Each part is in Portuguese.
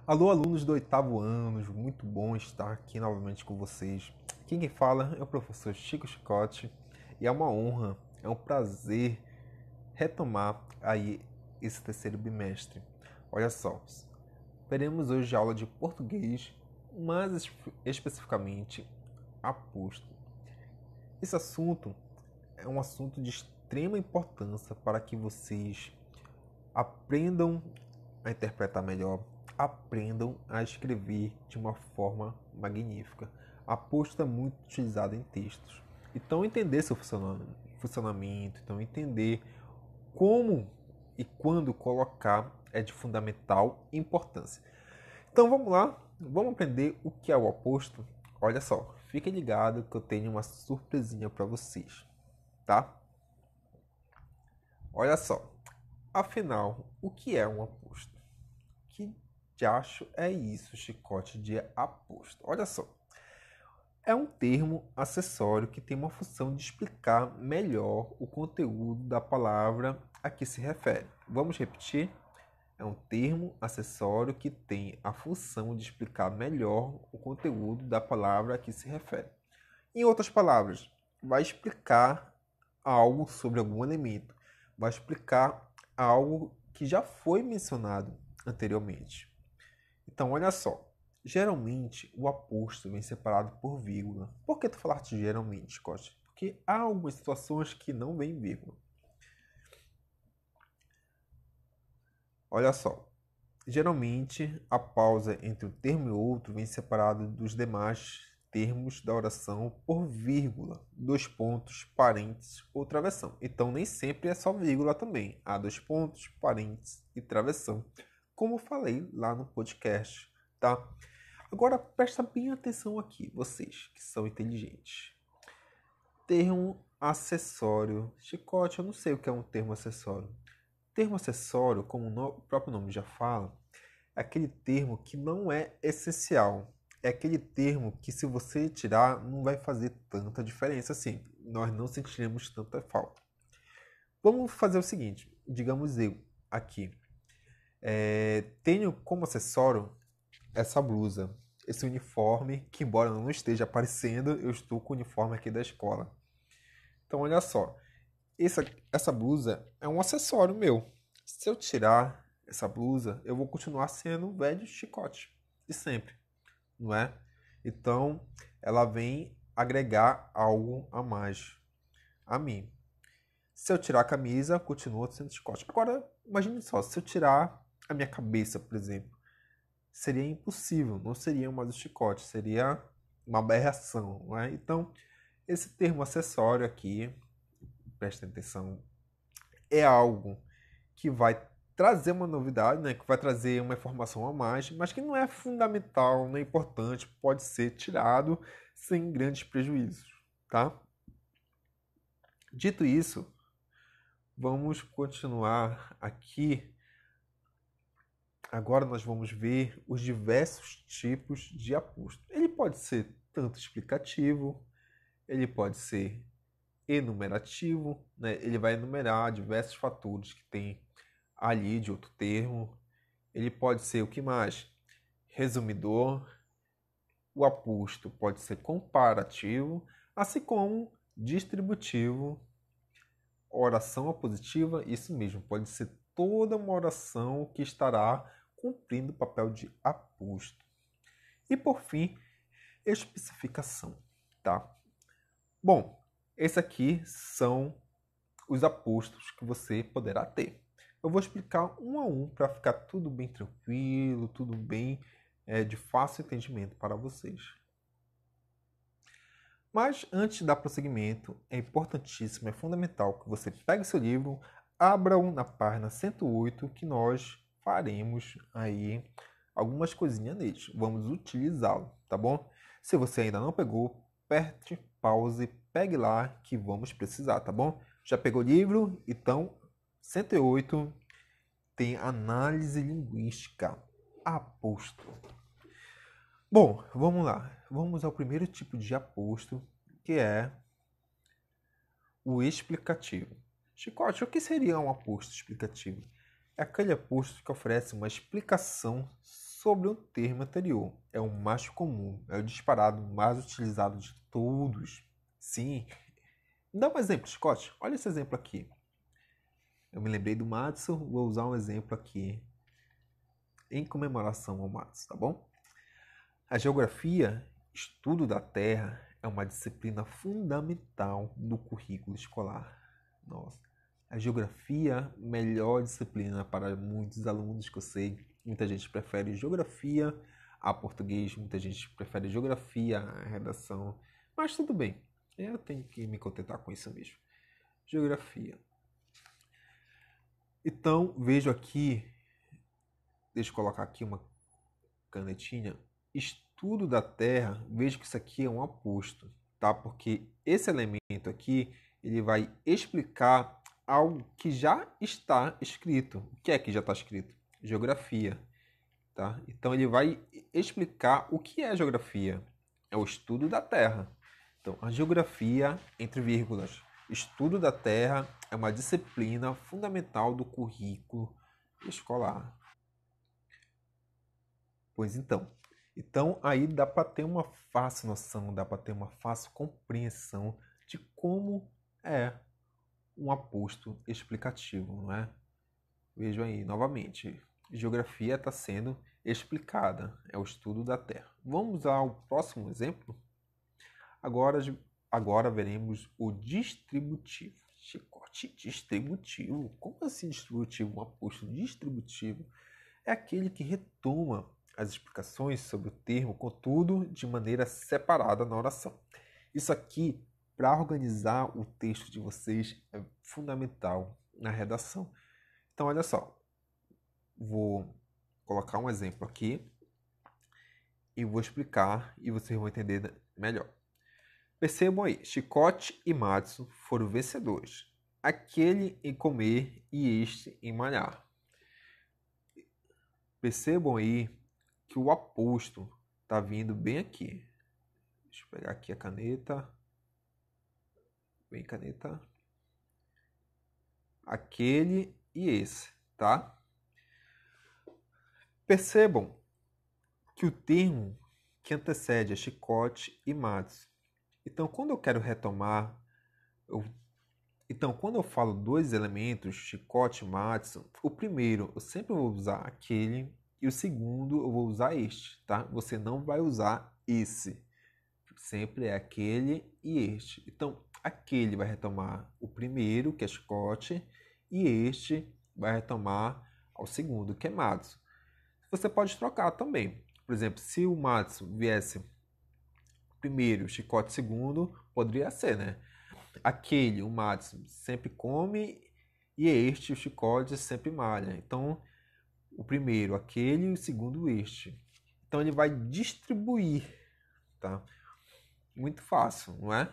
Alô, alunos do oitavo ano, muito bom estar aqui novamente com vocês. Quem fala é o professor Chico Chicote e é uma honra, é um prazer retomar aí esse terceiro bimestre. Olha só, veremos hoje aula de português, mas especificamente aposto. Esse assunto é um assunto de extrema importância para que vocês aprendam a interpretar melhor, aprendam a escrever de uma forma magnífica. Aposto é muito utilizado em textos. Então, entender seu funcionamento, então entender como e quando colocar é de fundamental importância. Então, vamos lá, vamos aprender o que é o aposto. Olha só, fique ligado que eu tenho uma surpresinha para vocês, tá? Olha só, afinal, o que é um aposto? Que diacho é isso, chicote de aposto? Olha só. É um termo acessório que tem uma função de explicar melhor o conteúdo da palavra a que se refere. Vamos repetir? É um termo acessório que tem a função de explicar melhor o conteúdo da palavra a que se refere. Em outras palavras, vai explicar algo sobre algum elemento, vai explicar algo que já foi mencionado anteriormente. Então, olha só. Geralmente, o aposto vem separado por vírgula. Por que tu falaste geralmente, Scott? Porque há algumas situações que não vem vírgula. Olha só. Geralmente, a pausa entre um termo e outro vem separada dos demais termos da oração por vírgula, dois pontos, parênteses ou travessão. Então, nem sempre é só vírgula também. Há dois pontos, parênteses e travessão, como eu falei lá no podcast, tá? Agora presta bem atenção aqui, vocês que são inteligentes. Termo acessório. Chicote, eu não sei o que é um termo acessório. Termo acessório, como o próprio nome já fala, é aquele termo que não é essencial. É aquele termo que, se você tirar, não vai fazer tanta diferença assim. Nós não sentiremos tanta falta. Vamos fazer o seguinte: digamos eu aqui tenho como acessório essa blusa, esse uniforme, que embora não esteja aparecendo, eu estou com o uniforme aqui da escola. Então, olha só, essa blusa é um acessório meu. Se eu tirar essa blusa, eu vou continuar sendo o velho chicote de sempre, não é? Então, ela vem agregar algo a mais a mim. Se eu tirar a camisa, continua sendo chicote. Agora, imagine só, se eu tirar a minha cabeça, por exemplo, seria impossível, não seria mais o chicote, seria uma aberração, não é? Então, esse termo acessório aqui, prestem atenção, é algo que vai trazer uma novidade, né? Que vai trazer uma informação a mais, mas que não é fundamental, não é importante, pode ser tirado sem grandes prejuízos, tá? Dito isso, vamos continuar aqui. Agora nós vamos ver os diversos tipos de aposto. Ele pode ser tanto explicativo, ele pode ser enumerativo, né? Ele vai enumerar diversos fatores que tem ali de outro termo. Ele pode ser o que mais? Resumidor. O aposto pode ser comparativo, assim como distributivo, oração opositiva, isso mesmo, pode ser toda uma oração que estará cumprindo o papel de aposto. E por fim, especificação, tá? Bom, esses aqui são os apostos que você poderá ter. Eu vou explicar um a um para ficar tudo bem tranquilo, tudo bem de fácil entendimento para vocês. Mas antes de dar prosseguimento, é importantíssimo, é fundamental que você pegue seu livro, abra-o na página 108, que nós faremos aí algumas coisinhas nele. Vamos utilizá-lo, tá bom? Se você ainda não pegou, aperte pause, pegue lá que vamos precisar, tá bom? Já pegou o livro? Então, 108 tem análise linguística. Aposto. Bom, vamos lá. Vamos ao primeiro tipo de aposto, que é o explicativo. Chicote, o que seria um aposto explicativo? É aquele aposto que oferece uma explicação sobre o termo anterior. É o mais comum, é o disparado mais utilizado de todos. Sim. Dá um exemplo, Scott. Olha esse exemplo aqui. Eu me lembrei do Matsu, vou usar um exemplo aqui em comemoração ao Matsu, tá bom? A geografia, estudo da Terra, é uma disciplina fundamental do currículo escolar. Nossa, a geografia, melhor disciplina para muitos alunos que eu sei. Muita gente prefere geografia a português, muita gente prefere geografia a redação. Mas tudo bem, eu tenho que me contentar com isso mesmo. Geografia. Então, vejo aqui, deixa eu colocar aqui uma canetinha. Estudo da Terra, vejo que isso aqui é um aposto, tá? Porque esse elemento aqui, ele vai explicar algo que já está escrito. O que é que já está escrito? Geografia, tá? Então ele vai explicar o que é geografia. É o estudo da Terra. Então, a geografia, entre vírgulas, estudo da Terra é uma disciplina fundamental do currículo escolar. Pois então aí dá para ter uma fácil noção, dá para ter uma fácil compreensão de como é um aposto explicativo, não é? Vejam aí, novamente, geografia está sendo explicada, é o estudo da Terra. Vamos ao próximo exemplo? Agora veremos o distributivo. Chicote distributivo? Como assim distributivo? Um aposto distributivo é aquele que retoma as explicações sobre o termo, contudo, de maneira separada na oração. Isso aqui, para organizar o texto de vocês, é fundamental na redação. Então, olha só. Vou colocar um exemplo aqui e vou explicar e vocês vão entender melhor. Percebam aí, Chicote e Matsu foram vencedores. Aquele em comer e este em malhar. Percebam aí que o aposto está vindo bem aqui. Deixa eu pegar aqui a caneta. Bem caneta. Aquele e esse, tá? Percebam que o termo que antecede é Chicote e Matsu. Então, quando eu quero retomar, quando eu falo dois elementos, Chicote e Matsu, o primeiro eu sempre vou usar aquele e o segundo eu vou usar este, tá? Você não vai usar esse. Sempre é aquele e este. Então, aquele vai retomar o primeiro, que é Chicote, e este vai retomar ao segundo, que é Matsu. Você pode trocar também. Por exemplo, se o Matsu viesse primeiro, Chicote segundo, poderia ser, né? Aquele, o Matsu, sempre come e este, o Chicote, sempre malha. Então, o primeiro, aquele, e o segundo, este. Então, ele vai distribuir, tá? Muito fácil, não é?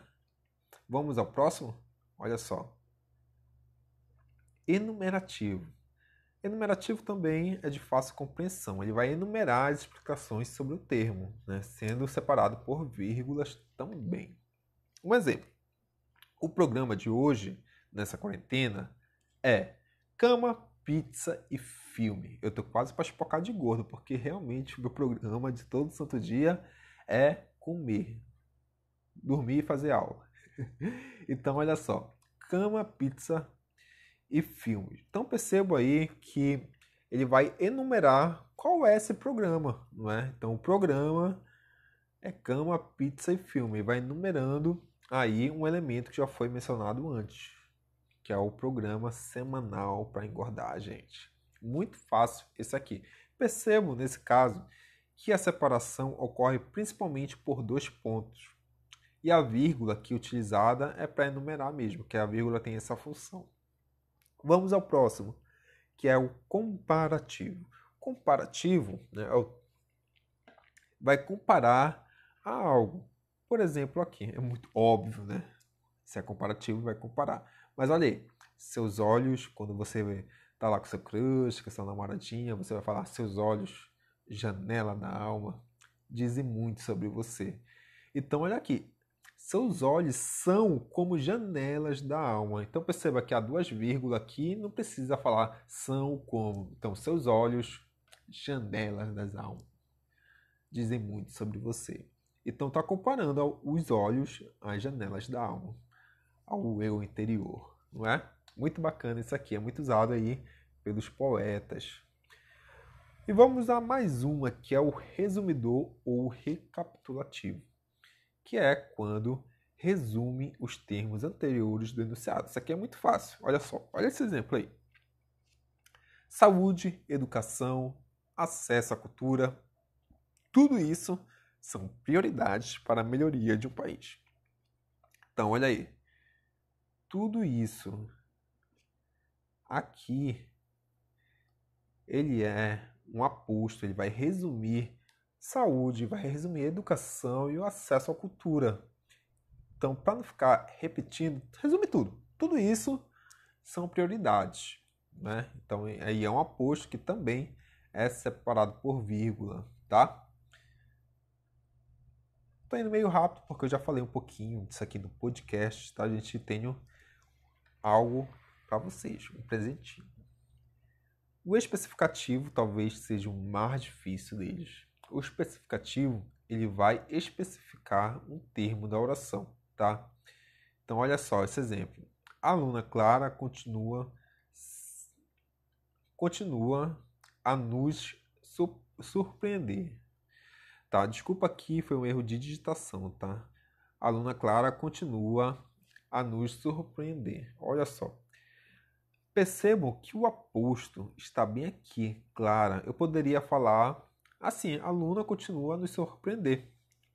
Vamos ao próximo? Olha só. Enumerativo. Enumerativo também é de fácil compreensão. Ele vai enumerar as explicações sobre o termo, né? Sendo separado por vírgulas também. Um exemplo. O programa de hoje, nessa quarentena, é cama, pizza e filme. Eu tô quase para espocar de gordo, porque realmente o meu programa de todo santo dia é comer, dormir e fazer aula. Então, olha só. Cama, pizza e filme. Então, percebo aí que ele vai enumerar qual é esse programa, não é? Então, o programa é cama, pizza e filme. Ele vai enumerando aí um elemento que já foi mencionado antes, que é o programa semanal para engordar a gente. Muito fácil esse aqui. Percebo, nesse caso, que a separação ocorre principalmente por dois pontos. E a vírgula aqui utilizada é para enumerar mesmo, que a vírgula tem essa função. Vamos ao próximo, que é o comparativo. Comparativo, né, vai comparar a algo. Por exemplo, aqui, é muito óbvio, né? Se é comparativo, vai comparar. Mas olha aí, seus olhos, quando você tá lá com seu crush, com sua namoradinha, você vai falar, seus olhos, janela da alma, dizem muito sobre você. Então, olha aqui, seus olhos são como janelas da alma. Então, perceba que há duas vírgulas aqui, não precisa falar são como. Então, seus olhos, janelas das almas dizem muito sobre você. Então está comparando os olhos às janelas da alma, ao eu interior, não é? Muito bacana isso aqui, é muito usado aí pelos poetas. E vamos a mais uma, que é o resumidor ou recapitulativo, que é quando resume os termos anteriores do enunciado. Isso aqui é muito fácil, olha só, olha esse exemplo aí. Saúde, educação, acesso à cultura, tudo isso são prioridades para a melhoria de um país. Então, olha aí, tudo isso aqui, ele é um aposto, ele vai resumir saúde, vai resumir educação e o acesso à cultura. Então, para não ficar repetindo, resume tudo. Tudo isso são prioridades, né? Então, aí é um aposto que também é separado por vírgula, tá? Tô indo meio rápido porque eu já falei um pouquinho disso aqui no podcast, tá? A gente tem algo para vocês, um presentinho. O especificativo talvez seja o mais difícil deles. O especificativo, ele vai especificar um termo da oração, tá? Então, olha só esse exemplo. A aluna Clara continua a nos surpreender. Tá? Desculpa aqui, foi um erro de digitação, tá? A aluna Clara continua a nos surpreender. Olha só. Percebam que o aposto está bem aqui, Clara. Eu poderia falar assim, a aluna continua a nos surpreender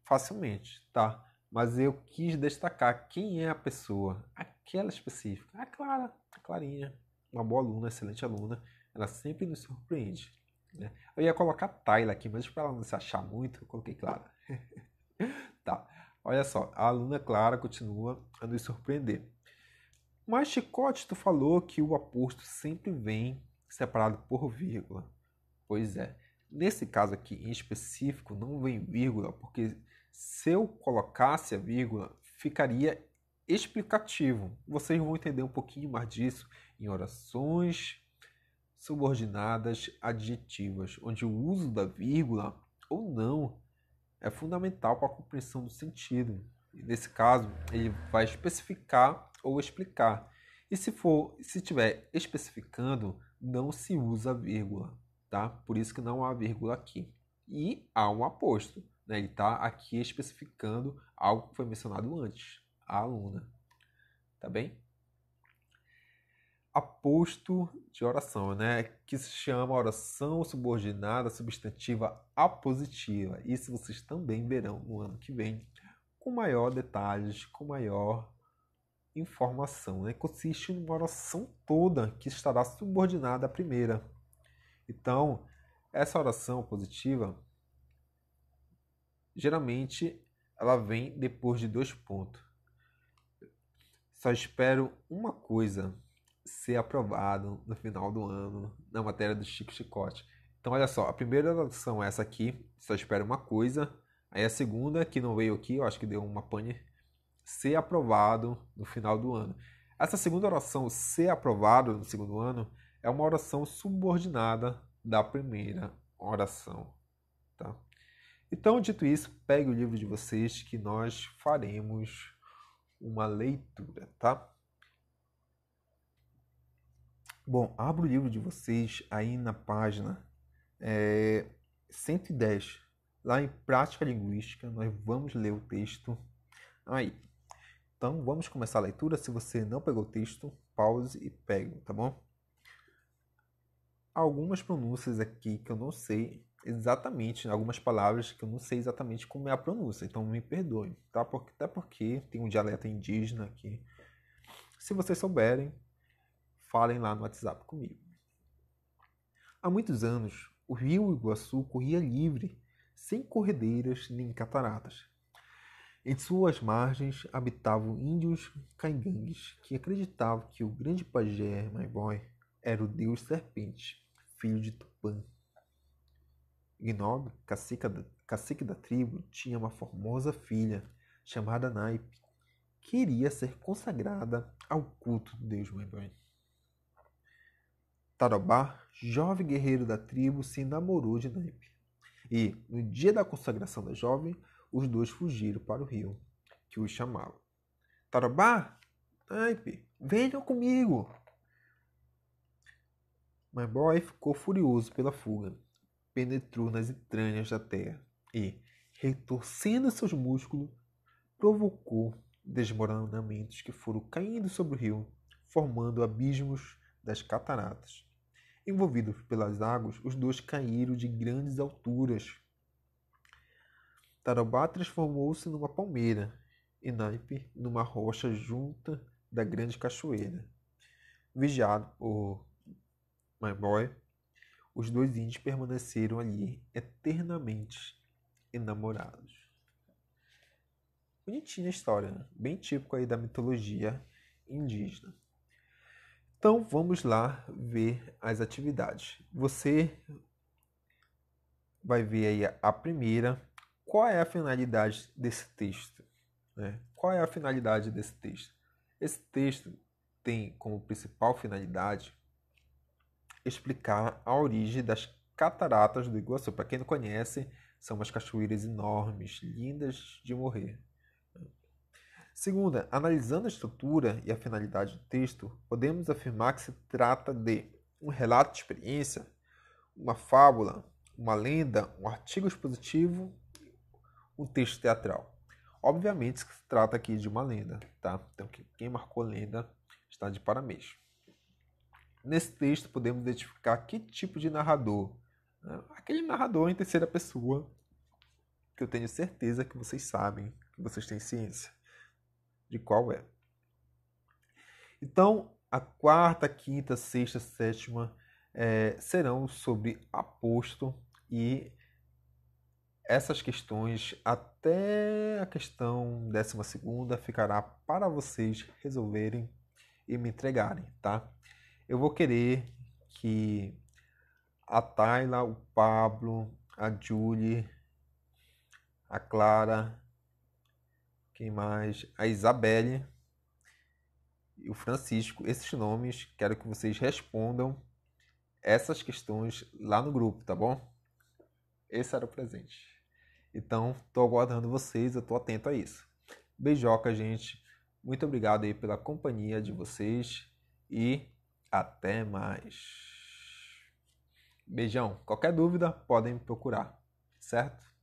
facilmente, tá? Mas eu quis destacar quem é a pessoa, aquela específica. A Clara, a Clarinha, uma boa aluna, excelente aluna. Ela sempre nos surpreende, né? Eu ia colocar Tayla aqui, mas para ela não se achar muito, eu coloquei Clara. Tá, olha só, a aluna Clara continua a nos surpreender. Mas, Chicote, tu falou que o aposto sempre vem separado por vírgula. Pois é. Nesse caso aqui em específico, não vem vírgula, porque se eu colocasse a vírgula, ficaria explicativo. Vocês vão entender um pouquinho mais disso em orações subordinadas adjetivas, onde o uso da vírgula ou não é fundamental para a compreensão do sentido. E nesse caso, ele vai especificar ou explicar. E se estiver especificando, não se usa vírgula, tá? Por isso que não há vírgula aqui. E há um aposto, né? Ele está aqui especificando algo que foi mencionado antes, a aluna, tá bem? Aposto de oração, né? Que se chama oração subordinada substantiva apositiva. Isso vocês também verão no ano que vem, com maior detalhes, com maior informação, né? Consiste em uma oração toda que estará subordinada à primeira. Então, essa oração positiva, geralmente, ela vem depois de 2 pontos. Só espero uma coisa, ser aprovado no final do ano na matéria do Chico Chicote. Então, olha só, a primeira oração é essa aqui, só espero uma coisa. Aí a segunda, que não veio aqui, eu acho que deu uma pane, ser aprovado no final do ano. Essa segunda oração, ser aprovado no segundo ano, é uma oração subordinada da primeira oração, tá? Então, dito isso, pegue o livro de vocês que nós faremos uma leitura, tá? Bom, abra o livro de vocês aí na página 110. Lá em Prática Linguística, nós vamos ler o texto aí. Então, vamos começar a leitura. Se você não pegou o texto, pause e pegue, tá bom? Algumas pronúncias aqui que eu não sei exatamente, algumas palavras que eu não sei exatamente como é a pronúncia, então me perdoem, tá? Até porque tem um dialeto indígena aqui. Se vocês souberem, falem lá no WhatsApp comigo. Há muitos anos, o rio Iguaçu corria livre, sem corredeiras nem cataratas. Em suas margens habitavam índios caingangues que acreditavam que o grande pajé Maiboy era o deus serpente, filho de Tupã. Gnob, cacique da tribo, tinha uma formosa filha chamada Naipe, que iria ser consagrada ao culto do deus Maiboy. Tarobá, jovem guerreiro da tribo, se namorou de Naipe. E, no dia da consagração da jovem, os dois fugiram para o rio, que os chamava. Tarobá, Naipe, venham comigo! My Boy ficou furioso pela fuga, penetrou nas entranhas da terra e, retorcendo seus músculos, provocou desmoronamentos que foram caindo sobre o rio, formando abismos das cataratas. Envolvidos pelas águas, os dois caíram de grandes alturas. Tarobá transformou-se numa palmeira e Naipe numa rocha junta da grande cachoeira. Vigiado por My Boy, os dois índios permaneceram ali eternamente enamorados. Bonitinha a história, né? Bem típico aí da mitologia indígena. Então vamos lá ver as atividades. Você vai ver aí a primeira. Qual é a finalidade desse texto? Qual é a finalidade desse texto? Esse texto tem como principal finalidade explicar a origem das cataratas do Iguaçu. Para quem não conhece, são umas cachoeiras enormes, lindas de morrer. Segunda, analisando a estrutura e a finalidade do texto, podemos afirmar que se trata de um relato de experiência, uma fábula, uma lenda, um artigo expositivo, um texto teatral. Obviamente se trata aqui de uma lenda, tá? Então quem marcou lenda está de parabéns. Nesse texto podemos identificar que tipo de narrador. Aquele narrador em terceira pessoa, que eu tenho certeza que vocês sabem, que vocês têm ciência de qual é. Então, a quarta, quinta, sexta, sétima serão sobre aposto e essas questões até a questão 12ª ficará para vocês resolverem e me entregarem, tá? Eu vou querer que a Tayla, o Pablo, a Julie, a Clara, quem mais? A Isabelle e o Francisco, esses nomes, quero que vocês respondam essas questões lá no grupo, tá bom? Esse era o presente. Então, estou aguardando vocês, eu estou atento a isso. Beijoca, gente. Muito obrigado aí pela companhia de vocês e até mais. Beijão. Qualquer dúvida, podem me procurar, certo?